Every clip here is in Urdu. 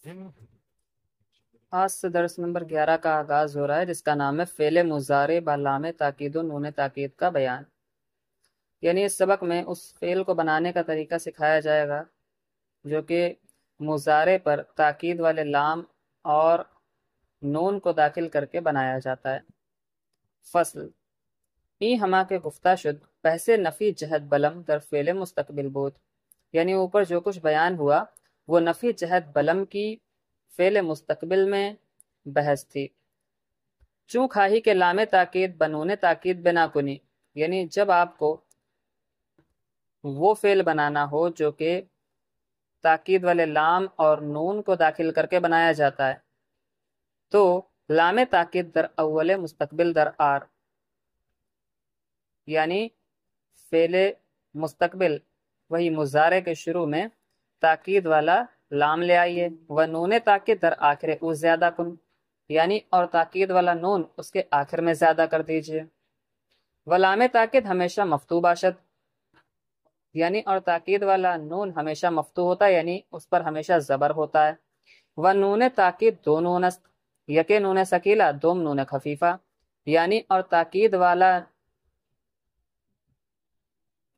آج سے درس نمبر 11 کا آغاز ہو رہا ہے، جس کا نام ہے فعل مضارع بلام تاکید و نون تاکید کا بیان۔ یعنی اس سبق میں اس فعل کو بنانے کا طریقہ سکھایا جائے گا جو کہ مضارع پر تاکید والے لام اور نون کو داخل کر کے بنایا جاتا ہے۔ فصل ای ہما کے گفتہ شد بحث نفی جہت بلم در فعل مستقبل بود، یعنی اوپر جو کچھ بیان ہوا وہ نفی جہت بلم کی فعل مستقبل میں بحث تھی۔ چوں کھاہی کے لام تاکید بنون تاکید بنا کنی، یعنی جب آپ کو وہ فعل بنانا ہو جو کہ تاکید والے لام اور نون کو داخل کر کے بنایا جاتا ہے، تو لام تاکید در اول مستقبل در آر، یعنی فعل مستقبل وہی مضارع کے شروع میں تاکید والا لام لے آئیے، و نون تاکید در آخر او زیادہ کن، یعنی اور تاکید والا نون اس کے آخر میں زیادہ کر دیجئے۔ و لام تاکید ہمیشہ مفتوح باشد، یعنی اور تاکید والا نون ہمیشہ مفتوح ہوتا ہے، یعنی اس پر ہمیشہ زبر ہوتا ہے۔ و نون تاکید دو نون است، یکے نون سکیلا دوم نون خفیفہ، یعنی اور تاکید والا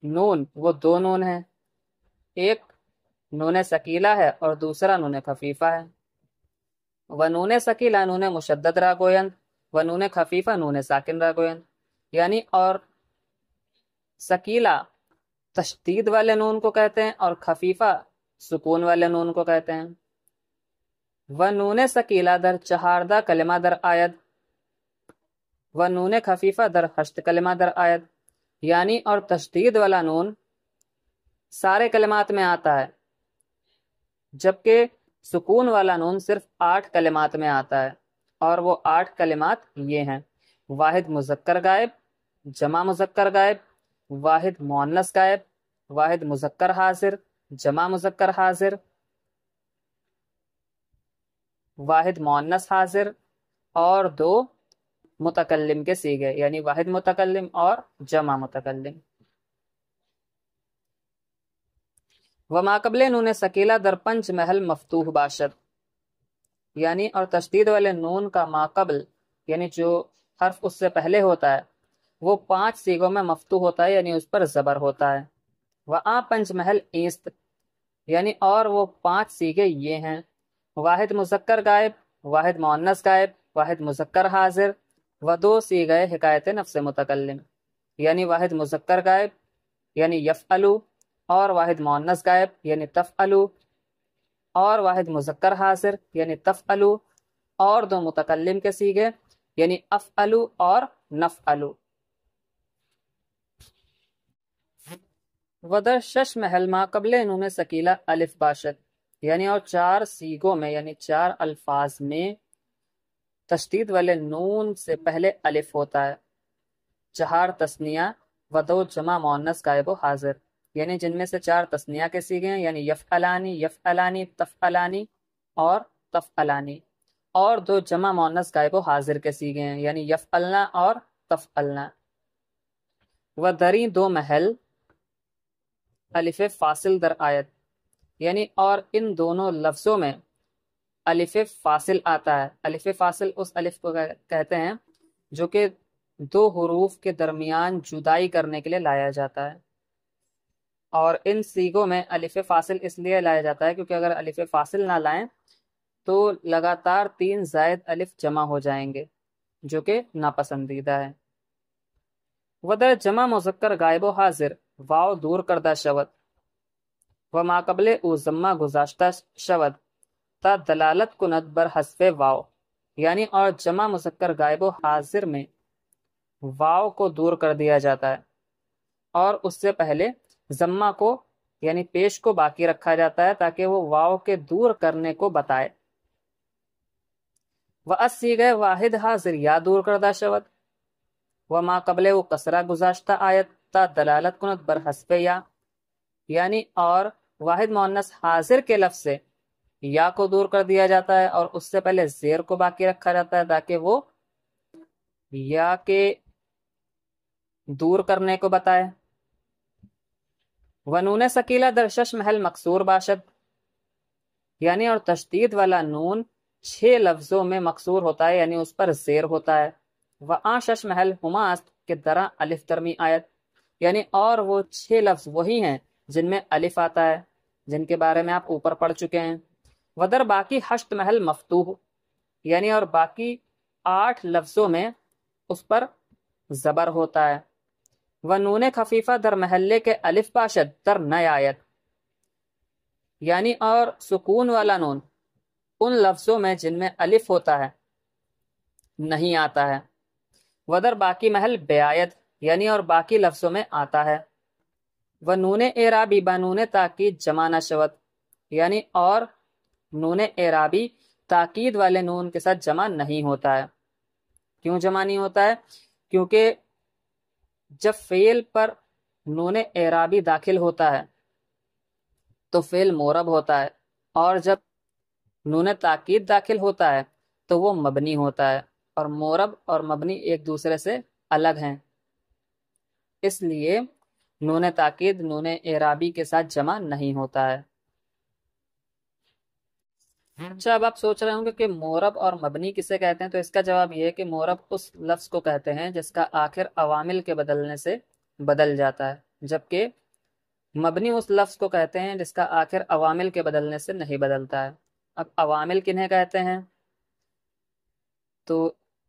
نون وہ دو نون ہیں، ایک نون سکیلہ ہے اور دوسرا نون خفیفہ ہے۔ و نون سکیلہ نون مشدد را گویند و نون خفیفہ نون ساکن را گویند، یعنی اور سکیلہ تشدید والے نون کو کہتے ہیں اور خفیفہ سکون والے نون کو کہتے ہیں۔ و نون سکیلہ در چہاردہ کلمہ در آید و نون خفیفہ در 8 کلمہ در آید، یعنی اور تشدید والا نون سارے کلمات میں آتا ہے، جبکہ سکون والا نون صرف 8 کلمات میں آتا ہے، اور وہ 8 کلمات یہ ہیں: واحد مذکر غائب، جمع مذکر غائب، واحد مؤنث غائب، واحد مذکر حاضر، جمع مذکر حاضر، واحد مؤنث حاضر، اور 2 متکلم کے صیغے، یعنی واحد متکلم اور جمع متکلم۔ وما قبل نون سکیلہ در 5 محل مفتوح باشد، یعنی اور تشدید والے نون کا ما قبل یعنی جو حرف اس سے پہلے ہوتا ہے وہ 5 صیغوں میں مفتوح ہوتا ہے، یعنی اس پر زبر ہوتا ہے۔ وآ 5 محل ایست، یعنی اور وہ 5 صیغے یہ ہیں: واحد مذکر غائب، واحد مؤنث غائب، واحد مذکر حاضر، و 2 صیغہ حکایت نفس متکلم، یعنی واحد مذکر غائب یعنی یفعلو، اور واحد مؤنث غائب یعنی تفعلو، اور واحد مذکر حاضر یعنی تفعلو، اور 2 متکلم کے صیغے یعنی افعلو اور نفعلو۔ ودر 6 محل ما قبل نون سکیلہ الف باشد، یعنی اور 4 صیغوں میں یعنی 4 الفاظ میں تشدید والے نون سے پہلے الف ہوتا ہے: چہار تثنیہ و 2 جمع مؤنث غائب و حاضر، یعنی جن میں سے 4 تثنیہ کے صیغے ہیں، یعنی یفعلانی، یفعلانی، تفعلانی اور تفعلانی، اور 2 جمع مؤنث غائب و حاضر کے صیغے ہیں، یعنی یفعلنا اور تفعلنا۔ و دری 2 محل الف فاصل در آیت، یعنی اور ان دونوں لفظوں میں الف فاصل آتا ہے۔ الف فاصل اس الف کو کہتے ہیں جو کہ 2 حروف کے درمیان جدائی کرنے کے لیے لایا جاتا ہے، اور ان صیغوں میں الف فاصل اس لیے لایا جاتا ہے کیونکہ اگر الف فاصل نہ لائیں تو لگاتار 3 زائد الف جمع ہو جائیں گے جو کہ ناپسندیدہ ہے۔ ودر جمع مذکر غائب و حاضر واو دور کردہ شود و ما قبل او ضمہ گذاشتہ شود تا دلالت کند بر حذف واو، یعنی اور جمع مذکر غائب و حاضر میں واو کو دور کر دیا جاتا ہے اور اس سے پہلے ضمہ کو یعنی پیش کو باقی رکھا جاتا ہے تاکہ وہ واو کے دور کرنے کو بتائے۔ وَأَصِّیغہ واحد حاضر یا دور کردہ شود وما قبل وہ کسرہ گذاشتہ آیت تا دلالت کند بر حذف یا، یعنی اور واحد مؤنث حاضر کے لفظ سے یا کو دور کر دیا جاتا ہے اور اس سے پہلے زیر کو باقی رکھا جاتا ہے تاکہ وہ یا کے دور کرنے کو بتائے۔ ونون سکیلہ در 6 محل مکسور باشد، یعنی اور تشدید والا نون 6 لفظوں میں مقصور ہوتا ہے، یعنی اس پر زیر ہوتا ہے۔ وَآں شش محل ہماست کے درا الف درمی آیت، یعنی اور وہ 6 لفظ وہی ہیں جن میں الف آتا ہے، جن کے بارے میں آپ اوپر پڑھ چکے ہیں۔ ودر باقی 8 محل مفتوح، یعنی اور باقی 8 لفظوں میں اس پر زبر ہوتا ہے۔ و نون خفیفہ در محلے کے الف باشد در نئے آیت، یعنی اور سکون والا نون ان لفظوں میں جن میں الف ہوتا ہے نہیں آتا ہے۔ ودر باقی محل بیایت، یعنی اور باقی لفظوں میں آتا ہے۔ و نون اعرابی با نون تاکید جمع نشود، یعنی اور نون اعرابی تاکید والے نون کے ساتھ جمع نہیں ہوتا ہے۔ کیوں جمع نہیں ہوتا ہے؟ کیونکہ جب فعل پر نون اعرابی داخل ہوتا ہے تو فعل مورب ہوتا ہے، اور جب نون تاکید داخل ہوتا ہے تو وہ مبنی ہوتا ہے، اور مورب اور مبنی ایک دوسرے سے الگ ہیں، اس لیے نون تاکید نون اعرابی کے ساتھ جمع نہیں ہوتا ہے۔ اچھا، اب آپ سوچ رہے ہوں گے کہ مورب اور مبنی کسے کہتے ہیں، تو اس کا جواب یہ ہے کہ مورب اس لفظ کو کہتے ہیں جس کا آخر عوامل کے بدلنے سے بدل جاتا ہے، جبکہ مبنی اس لفظ کو کہتے ہیں جس کا آخر عوامل کے بدلنے سے نہیں بدلتا ہے۔ اب عوامل کنہیں کہتے ہیں تو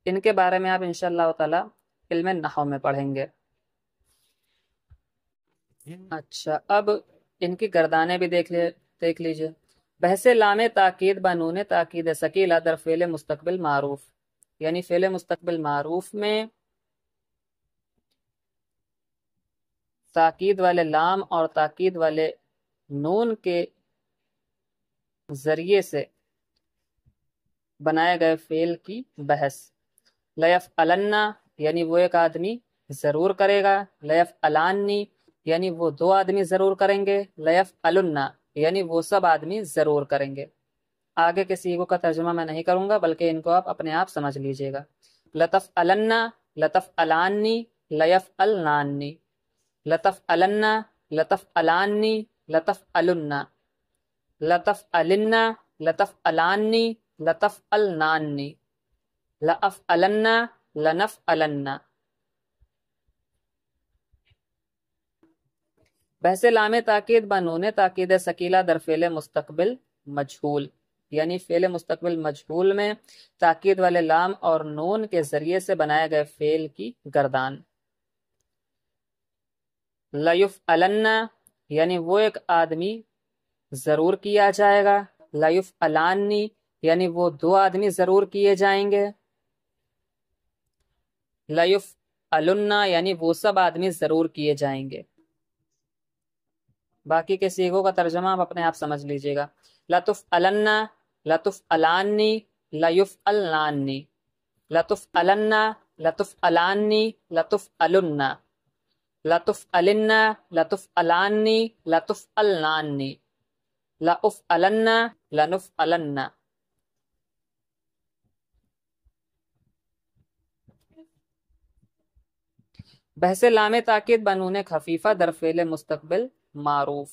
ان کے بارے میں آپ انشاءاللہ تعالی علم نحو میں پڑھیں گے۔ اچھا، اب ان کی گردانیں بھی دیکھ لیجئے۔ بحث لام تاکید بنون تاکید ثقیلہ در فعل مستقبل معروف، یعنی فعل مستقبل معروف میں تاکید والے لام اور تاکید والے نون کے ذریعے سے بنائے گئے فعل کی بحث۔ لیفعلن، یعنی وہ ایک آدمی ضرور کرے گا۔ لیفعلانی، یعنی وہ 2 آدمی ضرور کریں گے۔ لیفعلن، یعنی وہ سب آدمی ضرور کریں گے۔ آگے کے صیغوں کا ترجمہ میں نہیں کروں گا، بلکہ ان کو آپ اپنے آپ سمجھ لیجئے گا۔ لتفعلن، لتفعلانی، لیفعلنانی، لتفعلن، لتفعلانی، لتفعلن، لتفعلن، لتفعلانی، لتفعلنانی، لأفعلن، لنفعلن۔ بحث لام تاکید بنون تاکید ثقیلہ در فعل مستقبل مجہول، یعنی فعل مستقبل مجہول میں تاکید والے لام اور نون کے ذریعے سے بنائے گئے فعل کی گردان۔ لیفعلن، یعنی وہ ایک آدمی ضرور کیا جائے گا۔ لیفعلانی، یعنی وہ 2 آدمی ضرور کیے جائیں گے۔ لیفعلن، یعنی وہ سب آدمی ضرور کیے جائیں گے۔ باقی کے صیغوں کا ترجمہ آپ اپنے آپ سمجھ لیجئے گا۔ لتفعلن، لتفعلانی، لیفعلنانی، لتفعلن، لتفعلانی، لتفعلن، لتفعلن، لتفعلانی، لتفعلنانی، لأفعلن، لنفعلن۔ بحث لام تاکید بنون خفیفہ در فعل مستقبل معروف،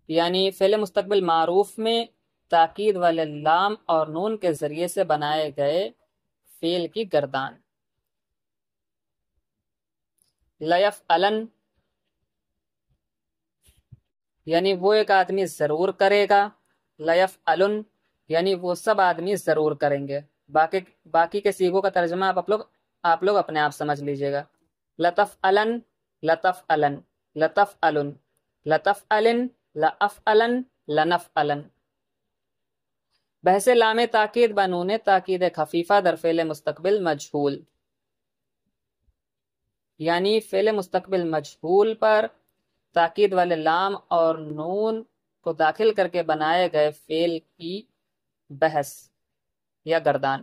یعنی فعل مستقبل معروف میں تاکید والے لام اور نون کے ذریعے سے بنائے گئے فعل کی گردان۔ لیفعلن، یعنی وہ ایک آدمی ضرور کرے گا۔ لیفعلن، یعنی وہ سب آدمی ضرور کریں گے۔ باقی کے صیغوں کا ترجمہ آپ لوگ اپنے آپ سمجھ لیجئے گا۔ لتفعلن، لتفعلن، لتفعلن، لتفعلن، لأفعلن، لنفعلن۔ بحث لام تاکید بنون تاکید خفیفہ در فعل مستقبل مجہول، یعنی فعل مستقبل مجہول پر تاکید والے لام اور نون کو داخل کر کے بنائے گئے فعل کی بحث یا گردان۔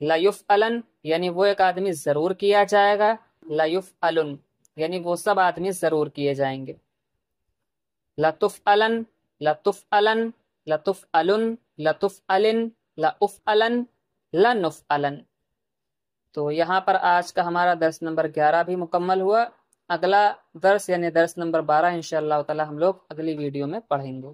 لیفعلن، یعنی وہ ایک آدمی ضرور کیا جائے گا۔ لیفعلن، یعنی وہ سب آدمی ضرور کیے جائیں گے۔ لتفعلن، لتفعلن، لتفعلن، لتفعلن، لأفعلن، لنفعلن۔ تو یہاں پر آج کا ہمارا درس نمبر 11 بھی مکمل ہوا۔ اگلا درس یعنی درس نمبر 12 انشاءاللہ تعالی ہم لوگ اگلی ویڈیو میں پڑھیں گے۔